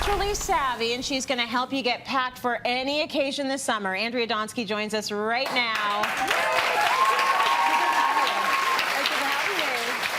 naturally savvy, and she's going to help you get packed for any occasion this summer. Andrea Donsky joins us right now.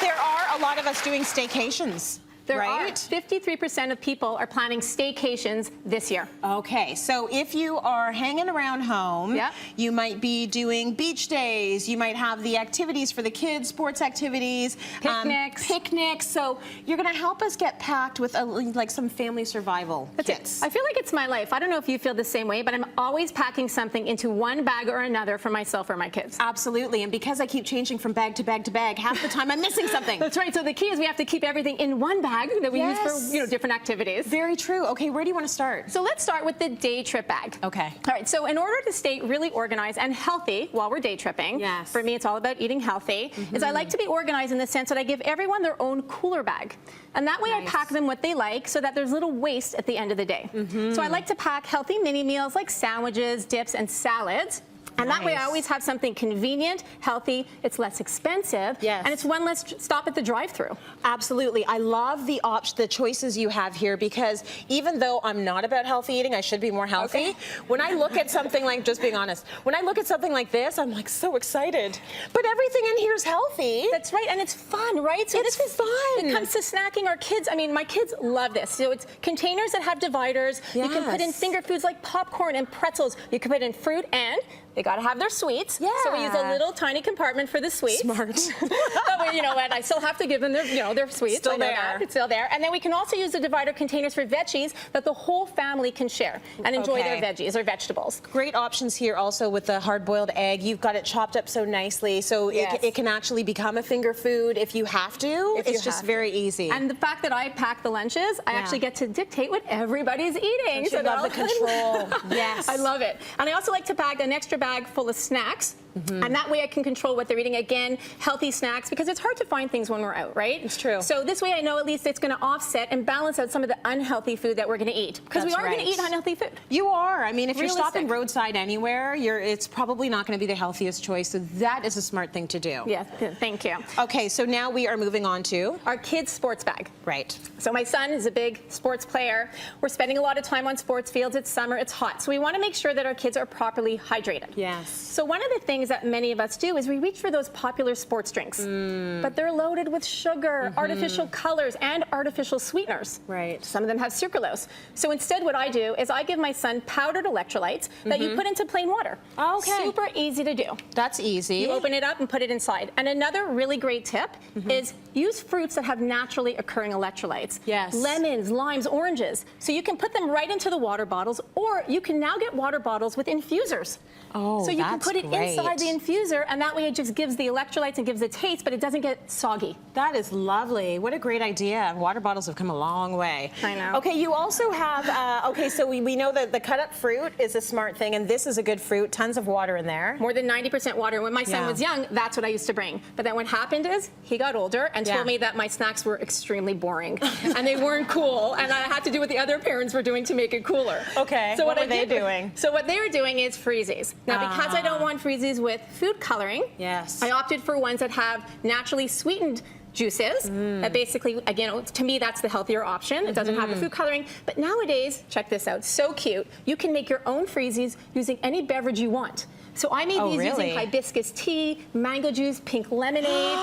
There are a lot of us doing staycations. There right? are. 53% of people are planning staycations this year. Okay, so if you are hanging around home, yep, you might be doing beach days, you might have the activities for the kids, sports activities, picnics. So you're going to help us get packed with like some family survival kits. I feel like it's my life. I don't know if you feel the same way, but I'm always packing something into one bag or another for myself or my kids. Absolutely, and because I keep changing from bag to bag to bag, half the time I'm missing something. That's right. So the key is we have to keep everything in one bag that we use for different activities. Very true. Okay, where do you want to start? So let's start with the day trip bag. Okay. All right, so in order to stay really organized and healthy while we're day tripping, for me it's all about eating healthy, is I like to be organized in the sense that I give everyone their own cooler bag. And that way I pack them what they like so that there's little waste at the end of the day. So I like to pack healthy mini meals like sandwiches, dips, and salads. And that way I always have something convenient, healthy, it's less expensive, and it's one less stop at the drive-thru. Absolutely. I love the choices you have here, because even though I'm not about healthy eating, I should be more healthy. When I look at something like, just being honest, when I look at something like this, I'm like so excited. But everything in here is healthy. That's right, and it's fun, right? So it's fun. It comes to snacking. Our kids, I mean, my kids love this. So it's containers that have dividers. You can put in finger foods like popcorn and pretzels. You can put in fruit, and they got to have their sweets. So we use a little tiny compartment for the sweets. Smart. That way, you know what, I still have to give them their, their sweets. Still there. It's still there. And then we can also use the divider containers for veggies that the whole family can share and enjoy their veggies or vegetables. Great options here also with the hard-boiled egg. You've got it chopped up so nicely, so it can actually become a finger food if you have to. It's just very easy. And the fact that I pack the lunches, I actually get to dictate what everybody's eating. So love the control. Yes. I love it. And I also like to pack an extra bag full of snacks. And that way I can control what they're eating. Again, healthy snacks, because it's hard to find things when we're out, right? It's true. So this way I know at least it's going to offset and balance out some of the unhealthy food that we're going to eat. Because we are going to eat unhealthy food. You are. I mean, if you're stopping roadside anywhere, it's probably not going to be the healthiest choice. So that is a smart thing to do. Yeah, thank you. Okay, so now we are moving on to our kids' sports bag. Right. So my son is a big sports player. We're spending a lot of time on sports fields. It's summer, it's hot. So we want to make sure that our kids are properly hydrated. Yes. So one of the things that many of us do is we reach for those popular sports drinks, but they're loaded with sugar, artificial colors, and artificial sweeteners. Right. Some of them have sucralose. So instead what I do is I give my son powdered electrolytes that you put into plain water. Okay. Super easy to do. That's easy. You open it up and put it inside. And another really great tip is use fruits that have naturally occurring electrolytes. Yes. Lemons, limes, oranges. So you can put them right into the water bottles, or you can now get water bottles with infusers. Oh, so you can put it inside the infuser, and that way it just gives the electrolytes and gives the taste, but it doesn't get soggy. That is lovely. What a great idea. Water bottles have come a long way. I know. Okay, you also have, okay, so we know that the cut up fruit is a smart thing, and this is a good fruit. Tons of water in there. More than 90% water. When my son was young, that's what I used to bring. But then what happened is he got older and told me that my snacks were extremely boring and they weren't cool, and I had to do what the other parents were doing to make it cooler. Okay, so what were they doing? So what they were doing is freezies. Now, because I don't want freezies with food coloring, I opted for ones that have naturally sweetened juices. That basically, again, to me, that's the healthier option. It doesn't have the food coloring. But nowadays, check this out, so cute. You can make your own freezies using any beverage you want. So I made these using hibiscus tea, mango juice, pink lemonade.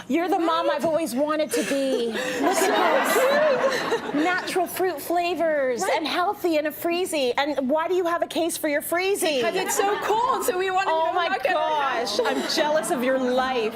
You're the mom I've always wanted to be. Look at this. Natural fruit flavors and healthy in a freezie. And why do you have a case for your freezie? Because it's so cold, so we want to Oh my gosh, I'm jealous of your life.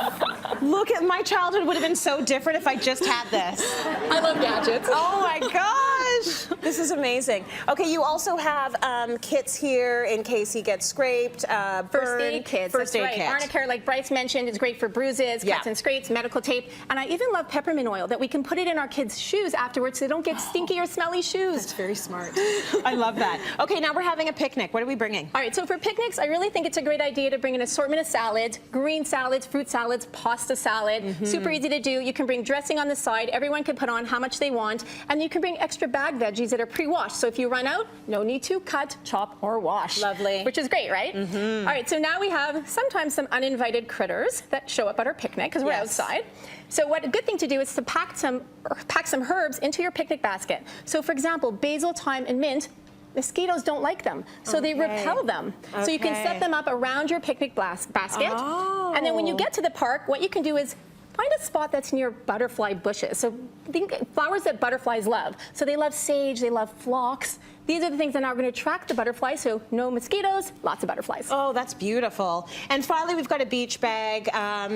Look at, my childhood would have been so different if I just had this. I love gadgets. Oh my gosh. This is amazing. Okay, you also have kits here in case he gets scraped. First aid kits. First aid kit. Arnica, like Bryce mentioned, is great for bruises, cuts and scrapes, medical tape. And I even love peppermint oil that we can put it in our kids' shoes afterwards so they don't get stinky or smelly shoes. That's very smart. I love that. Okay, now we're having a picnic. What are we bringing? All right, so for picnics, I really think it's a great idea to bring an assortment of salads, green salads, fruit salads, pasta salad. Super easy to do. You can bring dressing on the side. Everyone can put on how much they want. And you can bring extra bag veggies veggies that are pre-washed. So if you run out, no need to cut, chop, or wash. Lovely. Which is great, right? All right, so now we have sometimes some uninvited critters that show up at our picnic because we're outside. So what a good thing to do is to pack some herbs into your picnic basket. So for example, basil, thyme, and mint, mosquitoes don't like them, so they repel them. So you can set them up around your picnic basket. And then when you get to the park, what you can do is find a spot that's near butterfly bushes. So think flowers that butterflies love. So they love sage, they love phlox. These are the things that are going to attract the butterflies, so no mosquitoes, lots of butterflies. Oh, that's beautiful. And finally, we've got a beach bag.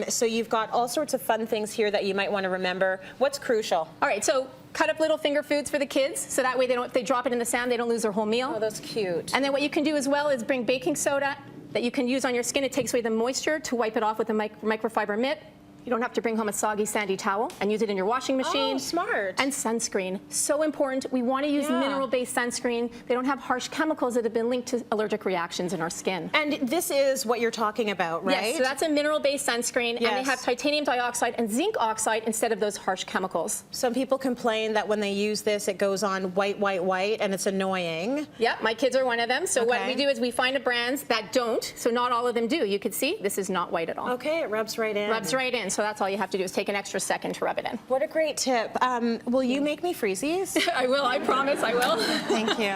So you've got all sorts of fun things here that you might want to remember. What's crucial? All right, so cut up little finger foods for the kids, so that way if they drop it in the sand, they don't lose their whole meal. Oh, that's cute. And then what you can do as well is bring baking soda that you can use on your skin. It takes away the moisture to wipe it off with a microfiber mitt. You don't have to bring home a soggy, sandy towel and use it in your washing machine. Oh, smart. And sunscreen. So important. We want to use mineral-based sunscreen. They don't have harsh chemicals that have been linked to allergic reactions in our skin. And this is what you're talking about, right? Yes, so that's a mineral-based sunscreen, and they have titanium dioxide and zinc oxide instead of those harsh chemicals. Some people complain that when they use this, it goes on white, and it's annoying. Yep, my kids are one of them. So what we do is we find a brands that don't, so not all of them do. You can see this is not white at all. Okay, it rubs right in. Rubs right in. So that's all you have to do is take an extra second to rub it in. What a great tip. Will you make me freezies? I will, I promise I will. Thank you.